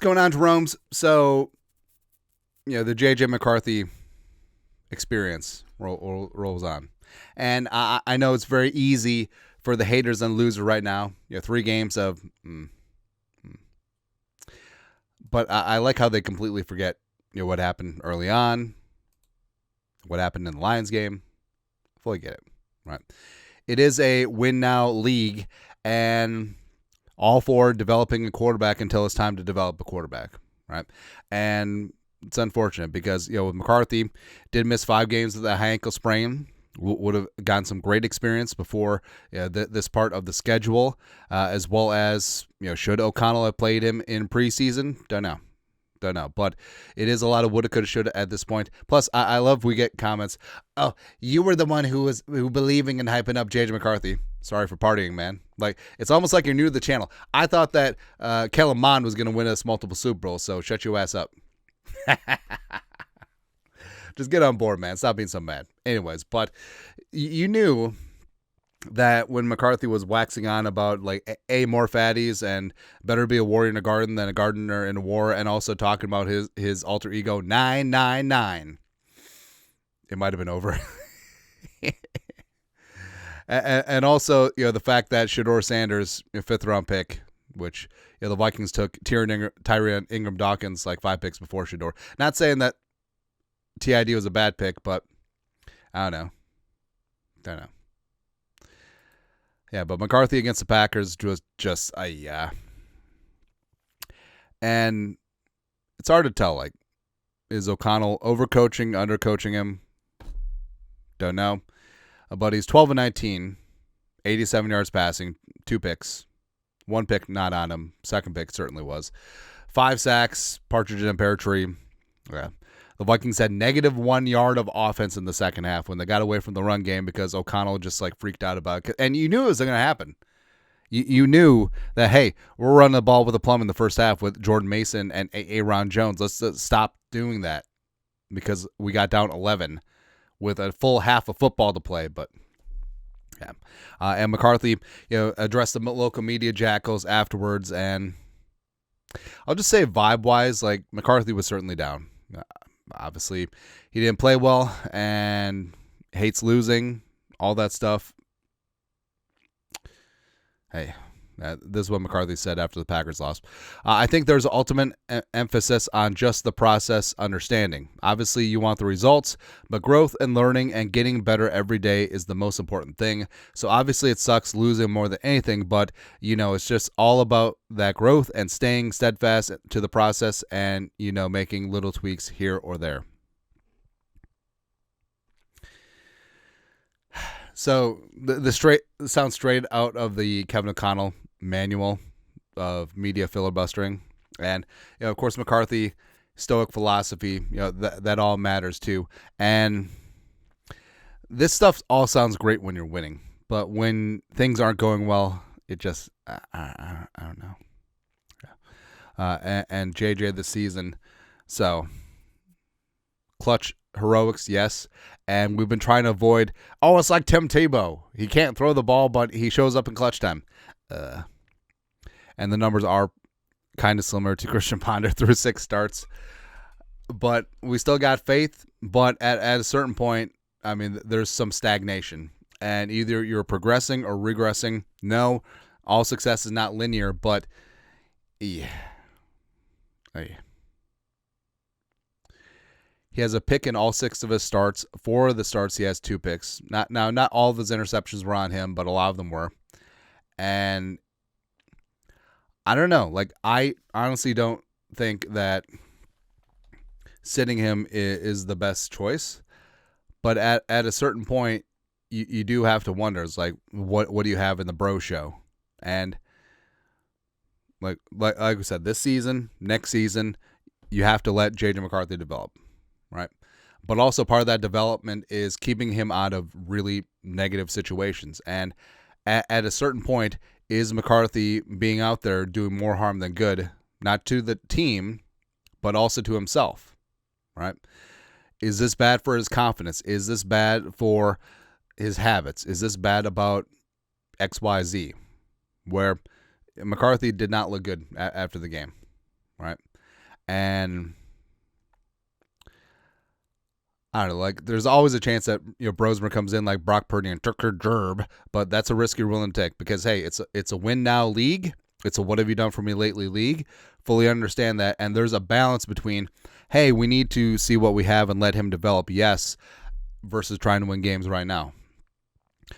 going on, Jerome's? So, the J.J. McCarthy experience rolls on. And I know it's very easy for the haters and losers right now. 3 games of... But I like how they completely forget what happened early on, what happened in the Lions game. Fully get it, right? It is a win-now league, and all for developing a quarterback until it's time to develop a quarterback, right? And it's unfortunate because, with McCarthy, did miss 5 games with a high ankle sprain. Would have gotten some great experience before this part of the schedule, as well as, should O'Connell have played him in preseason? Don't know. But it is a lot of woulda, coulda, shoulda at this point. Plus, I love we get comments. Oh, you were the one who believing and hyping up J.J. McCarthy. Sorry for partying, man. Like, it's almost like you're new to the channel. I thought that Kellen Mond was going to win us multiple Super Bowls, so shut your ass up. Just get on board, man. Stop being so mad. Anyways, but you knew that when McCarthy was waxing on about like more fatties and better be a warrior in a garden than a gardener in a war, and also talking about his alter ego 999, it might have been over. and also the fact that Shedeur Sanders, 5th round pick, which the Vikings took Tyrion Ingram Dawkins like 5 picks before Shedeur. Not saying that TID was a bad pick, but I don't know. Yeah, but McCarthy against the Packers was just yeah. And it's hard to tell, like, is O'Connell overcoaching, undercoaching him? Don't know. But he's 12-19, 87 yards passing, 2 picks. 1 pick not on him. 2nd pick certainly was. 5 sacks, partridge in a pear tree. Yeah. The Vikings had -1 yard of offense in the second half when they got away from the run game because O'Connell just like freaked out about it. And you knew it was going to happen. You knew that, hey, we're running the ball with a plum in the first half with Jordan Mason and Aaron Jones. Let's stop doing that because we got down 11 with a full half of football to play. But yeah, and McCarthy, addressed the local media jackals afterwards, and I'll just say vibe-wise, like McCarthy was certainly down. Obviously, he didn't play well and hates losing, all that stuff. Hey, this is what McCarthy said after the Packers lost. I think there's ultimate emphasis on just the process understanding. Obviously, you want the results, but growth and learning and getting better every day is the most important thing. So obviously, it sucks losing more than anything, but, it's just all about that growth and staying steadfast to the process and, making little tweaks here or there. So the sounds straight out of the Kevin O'Connell manual of media filibustering, and of course McCarthy, stoic philosophy. That all matters too. And this stuff all sounds great when you're winning, but when things aren't going well, it just I don't know. And JJ this season, so clutch heroics, yes. And we've been trying to avoid, it's like Tim Tebow. He can't throw the ball, but he shows up in clutch time. And the numbers are kind of similar to Christian Ponder through 6 starts. But we still got faith. But at a certain point, there's some stagnation. And either you're progressing or regressing. No, all success is not linear, but yeah. He has a pick in all 6 of his starts. 4 of the starts, he has 2 picks. Not all of his interceptions were on him, but a lot of them were. And I don't know. Like, I honestly don't think that sitting him is the best choice. But at a certain point, you do have to wonder. It's like, what do you have in the bro show? And like we said, this season, next season, you have to let J.J. McCarthy develop. Right. But also part of that development is keeping him out of really negative situations. And at a certain point, is McCarthy being out there doing more harm than good, not to the team, but also to himself? Right. Is this bad for his confidence? Is this bad for his habits? Is this bad about XYZ? Where McCarthy did not look good after the game. Right. And I don't know, like there's always a chance that Brosmer comes in like Brock Purdy and Tucker Derb, but that's a risk you're willing to take because hey, it's a win now league. It's a what have you done for me lately league. Fully understand that, and there's a balance between hey, we need to see what we have and let him develop, yes, versus trying to win games right now.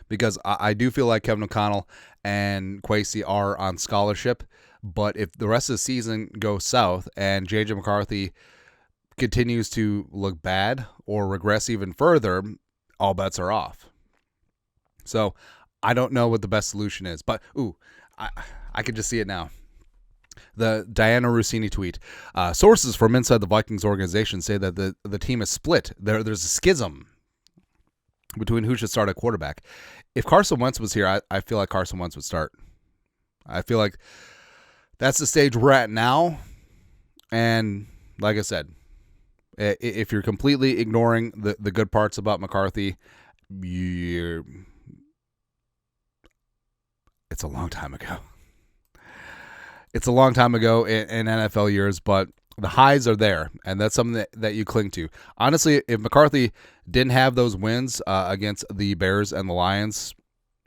Because I do feel like Kevin O'Connell and Kwesi are on scholarship, but if the rest of the season goes south and J.J. McCarthy continues to look bad or regress even further, all bets are off. So I don't know what the best solution is, but I can just see it now. The Diana Rossini tweet. Sources from inside the Vikings organization say that the team is split. There's a schism between who should start at quarterback. If Carson Wentz was here, I feel like Carson Wentz would start. I feel like that's the stage we're at now. And like I said, if you're completely ignoring the good parts about McCarthy, it's a long time ago. It's a long time ago in NFL years, but the highs are there, and that's something that you cling to. Honestly, if McCarthy didn't have those wins against the Bears and the Lions,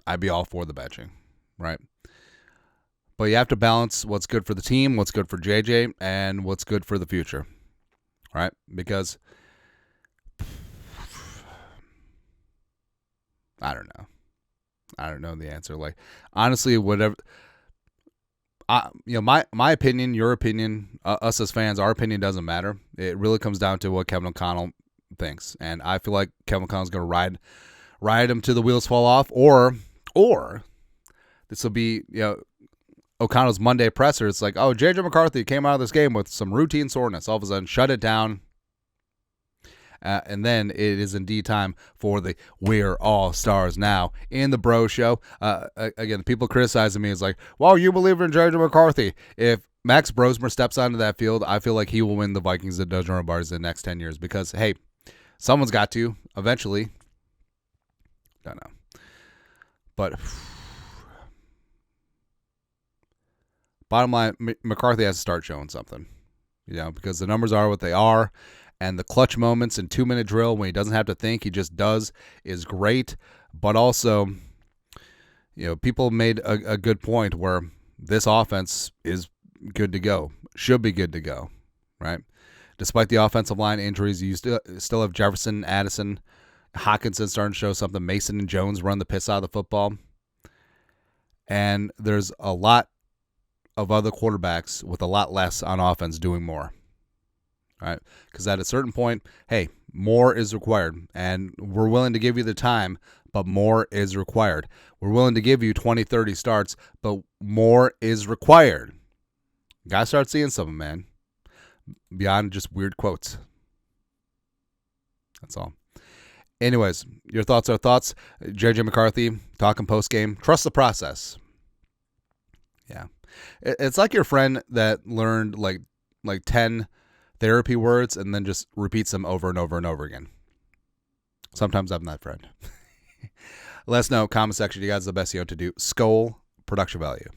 I'd be all for the benching, right? But you have to balance what's good for the team, what's good for JJ, and what's good for the future, right? Because I don't know. I don't know the answer. Like, honestly, whatever. My opinion, your opinion, us as fans, our opinion doesn't matter. It really comes down to what Kevin O'Connell thinks, and I feel like Kevin O'Connell's going to ride him till the wheels fall off, or this will be O'Connell's Monday presser. It's like, oh, J.J. McCarthy came out of this game with some routine soreness. All of a sudden, shut it down. And then it is indeed time for the We're All Stars Now in the Bro Show. Again, the people criticizing me is like, well, you believe in J.J. McCarthy. If Max Brosmer steps onto that field, I feel like he will win the Vikings and JEROME bars in the next 10 years because, hey, someone's got to eventually. Don't know. But bottom line, McCarthy has to start showing something, because the numbers are what they are. And the clutch moments in 2-minute drill when he doesn't have to think, he just does, is great. But also, people made a good point where this offense is good to go, should be good to go, right? Despite the offensive line injuries, you still have Jefferson, Addison, Hockenson starting to show something. Mason and Jones run the piss out of the football. And there's a lot of other quarterbacks with a lot less on offense doing more. Right, because at a certain point, hey, more is required, and we're willing to give you the time, but more is required. We're willing to give you 20, 30 starts, but more is required. You gotta start seeing something, man, beyond just weird quotes. That's all. Anyways, your thoughts are thoughts. JJ McCarthy, talking post-game. Trust the process. Yeah. It's like your friend that learned like 10 therapy words and then just repeats them over and over and over again. Sometimes I'm that friend. Let us know, comment section, you guys are the best to do. Skull production value.